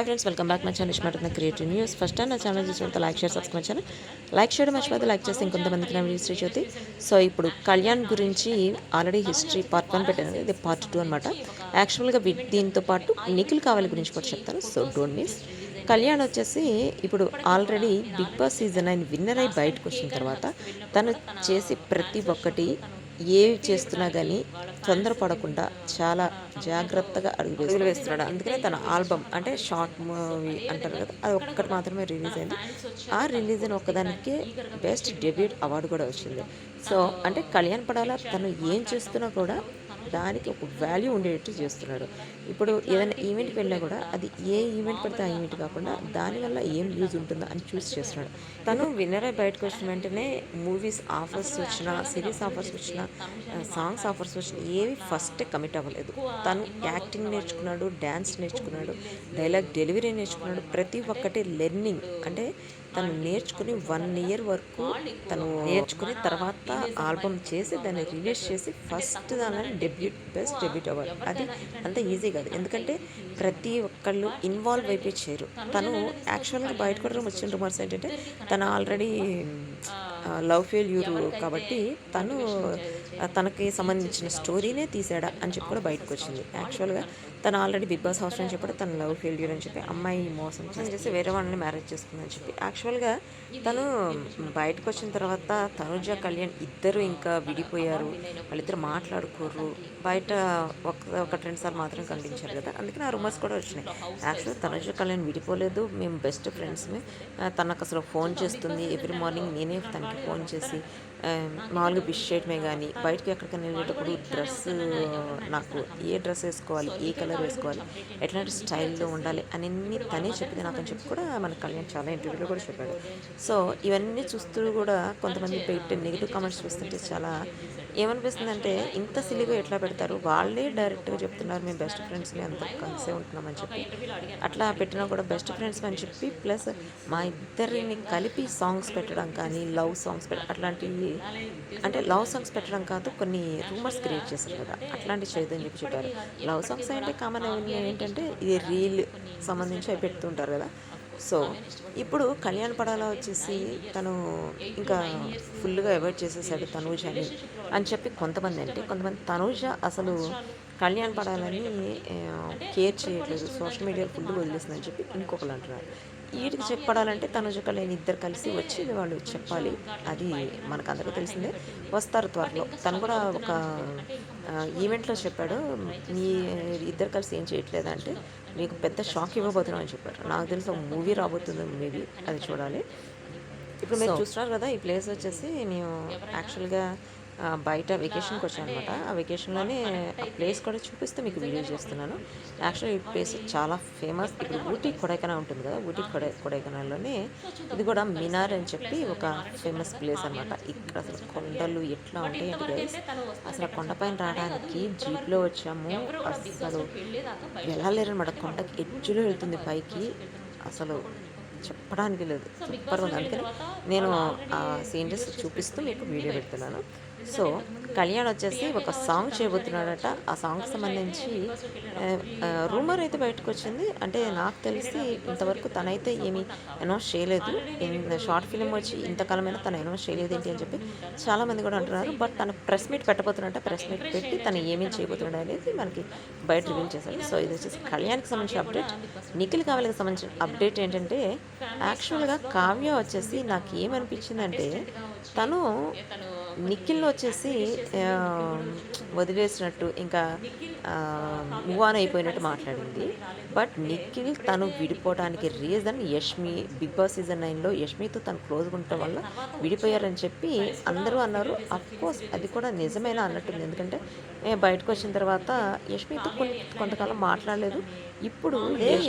Hi friends, welcome back my channel iSmart creative news. First time నా channel చూసినంత like share subscribe channel like చేయడం మర్చిపోతే like చేస్తే ఇంకొంతమందికి నా వీడియోస్ రీచ్ అవుతాయి. సో ఇప్పుడు కళ్యాణ్ గురించి ఆల్రెడీ హిస్టరీ పార్ట్ 1 పెట్టాను, ఇది పార్ట్ 2 అనమాట. యాక్చువల్గా దీంతో పాటు నిఖిల్ కావాలి గురించి కూడా చెప్తాను, సో డోంట్ మిస్. కళ్యాణ్ వచ్చేసి ఇప్పుడు already big boss season 9 winner అయి బయటకు వచ్చిన తర్వాత తను చేసి ప్రతి ఒక్కటి ఏవి చేస్తున్నా కానీ తొందరపడకుండా చాలా జాగ్రత్తగా అడుగులు వేస్తున్నాడు. అందుకనే తన ఆల్బమ్ అంటే షార్ట్ మూవీ అంటారు కదా, అది ఒక్కటి మాత్రమే రిలీజ్ అయింది. ఆ రిలీజ్ అయిన ఒక్కదానికి బెస్ట్ డెబ్యూట్ అవార్డు కూడా వచ్చింది. సో అంటే కళ్యాణ్ పడాల తను ఏం చేస్తున్నా కూడా దానికి ఒక వాల్యూ ఉండేటట్టు చేస్తున్నాడు. ఇప్పుడు ఏదైనా ఈవెంట్కి వెళ్ళినా కూడా అది ఏ ఈవెంట్ పడితే ఆ ఈవెంట్ కాకుండా దానివల్ల ఏం యూజ్ ఉంటుందో అని చూస్ చేస్తున్నాడు. తను విన్నర్ అయి బయటకు వచ్చిన వెంటనే మూవీస్ ఆఫర్స్ వచ్చినా, సిరీస్ ఆఫర్స్ వచ్చినా, సాంగ్స్ ఆఫర్స్ వచ్చినా ఏవి ఫస్ట్ కమిట్ అవ్వలేదు. తను యాక్టింగ్ నేర్చుకున్నాడు, డ్యాన్స్ నేర్చుకున్నాడు, డైలాగ్ డెలివరీ నేర్చుకున్నాడు. ప్రతి ఒక్కటి లెర్నింగ్ అంటే తను నేర్చుకుని 1 year వరకు తను నేర్చుకుని తర్వాత ఆల్బమ్ చేసి దాన్ని రిలీజ్ చేసి ఫస్ట్ దాని బెస్ట్ డెబ్యూట్ అవ్వాలి. అది అంత ఈజీ కాదు, ఎందుకంటే ప్రతి ఒక్కళ్ళు ఇన్వాల్వ్ అయిపోయి చేయరు. తను యాక్చువల్గా బయట కూడా వచ్చిన రూమర్స్ ఏంటంటే తను ఆల్రెడీ లవ్ ఫెయిల్యూర్ కాబట్టి తనకి సంబంధించిన స్టోరీనే తీసాడా అని చెప్పి కూడా బయటకు వచ్చింది. యాక్చువల్గా తను ఆల్రెడీ బిగ్ బాస్ హౌస్ అని చెప్పి తను లవ్ ఫెయిల్యూర్ అని చెప్పి అమ్మాయి మోసం చేసి వేరే వాళ్ళని మ్యారేజ్ చేసుకుందని చెప్పి యాక్చువల్గా తను బయటకు వచ్చిన తర్వాత తనుజ కళ్యాణ్ ఇద్దరు ఇంకా విడిపోయారు, వాళ్ళిద్దరు మాట్లాడుకోరు. బయట ఒక 2 సార్లు మాత్రం కనిపించారు కదా, అందుకని ఆ రూమర్స్ కూడా వచ్చినాయి. యాక్చువల్గా తనుజ కళ్యాణ్ విడిపోలేదు, మేము బెస్ట్ ఫ్రెండ్స్మే. తనకు అసలు ఫోన్ చేస్తుంది ఎవ్రీ మార్నింగ్, నేనే తనకి ఫోన్ చేసి మామూలుగా విష్ చేయడమే కానీ బయటకు ఎక్కడికైనా వెళ్ళేటప్పుడు డ్రెస్ నాకు ఏ డ్రెస్ వేసుకోవాలి, ఏ కలర్ వేసుకోవాలి, ఎట్లాంటి స్టైల్లో ఉండాలి అని తనే చెప్పింది నాకు అని చెప్పి కూడా మన కళ్యాణ్ చాలా ఇంటర్వ్యూలో కూడా చెప్పాడు. సో ఇవన్నీ చూస్తూ కూడా కొంతమంది పెట్టే నెగిటివ్ కామెంట్స్ చూస్తుంటే చాలా ఏమనిపిస్తుంది అంటే ఇంత సిల్లిగా ఎట్లా పెడతారు, వాళ్ళే డైరెక్ట్గా చెప్తున్నారు మేము బెస్ట్ ఫ్రెండ్స్ని అంతా కలిసే ఉంటున్నామని చెప్పి. అట్లా పెట్టినా కూడా బెస్ట్ ఫ్రెండ్స్ అని చెప్పి ప్లస్ మా ఇద్దరిని కలిపి సాంగ్స్ పెట్టడం కానీ లవ్ సాంగ్స్ అట్లాంటివి, అంటే లవ్ సాంగ్స్ పెట్టడం కాదు, కొన్ని రూమర్స్ క్రియేట్ చేశారు కదా, అట్లాంటివి చేయదని చెప్పి చెప్పారు. లవ్ సాంగ్స్ అంటే కామన్ ఏంటంటే ఇది రీల్ సంబంధించి అవి పెడుతుంటారు కదా. సో ఇప్పుడు కళ్యాణ్ పడాల వచ్చేసి తను ఇంకా ఫుల్గా అవాయిడ్ చేసేసాడు తనూజని అని చెప్పి కొంతమంది, అంటే కొంతమంది తనూజ అసలు కళ్యాణ్ పడాలని కేర్ చేయట్లేదు, సోషల్ మీడియాలో ఫుల్ వదిలేసిందని చెప్పి ఇంకొకరు అంటున్నారు. వీటికి చెప్పడాలంటే తనుజ కళ్యాణ్ ఇద్దరు కలిసి వచ్చి వాళ్ళు చెప్పాలి. అది మనకు అందరికీ తెలిసిందే, వస్తారు త్వరలో. తను కూడా ఒక ఈవెంట్లో చెప్పాడు, మీ ఇద్దరు కలిసి ఏం చేయట్లేదంటే మీకు పెద్ద షాక్ ఇవ్వబోతున్నాం అని చెప్పారు. నాకు తెలిసి ఒక మూవీ రాబోతుంది, మేబీ అది చూడాలి. ఇప్పుడు మీరు చూస్తున్నారు కదా, ఈ ప్లేస్ వచ్చేసి మేము యాక్చువల్గా బయట వెకేషన్కి వచ్చాను అనమాట. ఆ వెకేషన్లోనే ఆ ప్లేస్ కూడా చూపిస్తే మీకు వీడియో చేస్తున్నాను. యాక్చువల్లీ ఈ ప్లేస్ చాలా ఫేమస్. ఇప్పుడు ఊటీ కొడైకెనాల్ ఉంటుంది కదా, ఊటీ కొడైకెనాల్లోనే ఇది కూడా మినార్ అని చెప్పి ఒక ఫేమస్ ప్లేస్ అనమాట. ఇక్కడ అసలు కొండలు ఎట్లా ఉంటాయంటే గైస్, అసలు కొండపైన రావడానికి జీప్లో వచ్చాము, అసలు వెళ్ళలేరనమాట. కొండకి ఎడ్జ్లో వెళ్తుంది పైకి, అసలు చెప్పడానికి లేదు, సూపర్ ఉంది. అందుకని నేను ఆ సీనరీస్ చూపిస్తూ మీకు వీడియో పెడుతున్నాను. సో కళ్యాణ్ వచ్చేసి ఒక సాంగ్ చేయబోతున్నాడట. ఆ సాంగ్కి సంబంధించి రూమర్ అయితే బయటకు వచ్చింది. అంటే నాకు తెలిసి ఇంతవరకు తనైతే ఏమీ అనౌన్స్ చేయలేదు. షార్ట్ ఫిలిం వచ్చి ఇంతకాలమైనా తను అనౌన్స్ చేయలేదు ఏంటి అని చెప్పి చాలామంది కూడా అంటున్నారు. బట్ తను ప్రెస్ మీట్ పెట్టబోతున్నట్ట, ప్రెస్ మీట్ పెట్టి తను ఏమేమి చేయబోతున్నాడు అనేది మనకి బయట రివీల్ చేశారు. సో ఇది వచ్చేసి కళ్యాణ్కి సంబంధించిన అప్డేట్. నిఖిల్ కావ్యకి సంబంధించిన అప్డేట్ ఏంటంటే యాక్చువల్గా కావ్య వచ్చేసి నాకు ఏమనిపించిందంటే తను నిఖిల్లో వచ్చేసి వదిలేసినట్టు ఇంకా మూవ్ ఆన్ అయిపోయినట్టు మాట్లాడింది. బట్ నిఖిల్ తను విడిపోవడానికి reason Yashmi. Bigg boss season 9లో యష్మితో తను క్లోజ్గా ఉండటం వల్ల విడిపోయారని చెప్పి అందరూ అన్నారు. అఫ్కోర్స్ అది కూడా నిజమేనా అన్నట్టుంది, ఎందుకంటే బయటకు వచ్చిన తర్వాత యష్మితో కొంతకాలం మాట్లాడలేదు. ఇప్పుడు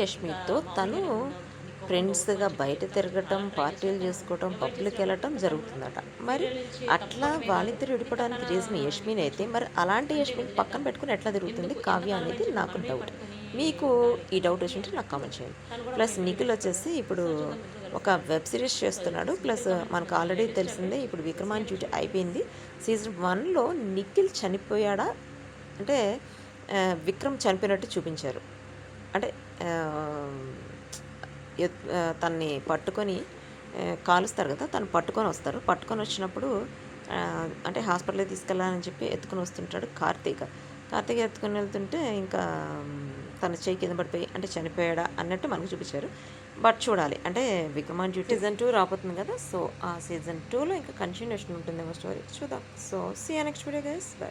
యష్మితో తను ఫ్రెండ్స్గా బయట తిరగటం, పార్టీలు చేసుకోవటం, పబ్లిక్ వెళ్ళటం జరుగుతుందట. మరి అట్లా వాళ్ళిద్దరు విడిపోవడానికి రీజన్ యష్మిని అయితే మరి అలాంటి యష్మిని పక్కన పెట్టుకుని ఎట్లా తిరుగుతుంది కావ్య అనేది నాకు డౌట్. మీకు ఈ డౌట్ వచ్చింటే నాకు కామెంట్ చేయండి. ప్లస్ నిఖిల్ వచ్చేసి ఇప్పుడు ఒక వెబ్ సిరీస్ చేస్తున్నాడు. ప్లస్ మనకు ఆల్రెడీ తెలిసిందే, ఇప్పుడు విక్రమాన్ డ్యూటీ అయిపోయింది. సీజన్ 1లో నిఖిల్ చనిపోయాడా అంటే విక్రమ్ చనిపోయినట్టు చూపించారు. అంటే తన్ని పట్టుకొని కాలుస్తారు కదా, తను పట్టుకొని వస్తారు. పట్టుకొని వచ్చినప్పుడు అంటే హాస్పిటల్‌కి తీసుకెళ్ళాలని చెప్పి ఎత్తుకొని వస్తుంటాడు కార్తీక్ ఎత్తుకొని వెళ్తుంటే ఇంకా తన చెయ్యి కింద పడిపోయి అంటే చనిపోయాడా అన్నట్టు మనకు చూపించారు. బట్ చూడాలి అంటే విక్రమార్కుడు సీజన్ 2 రాబోతుంది కదా, సో ఆ సీజన్ 2లో ఇంకా కంటిన్యూషన్ ఉంటుందేమో స్టోరీ చూద్దాం. So see you next video guys, by.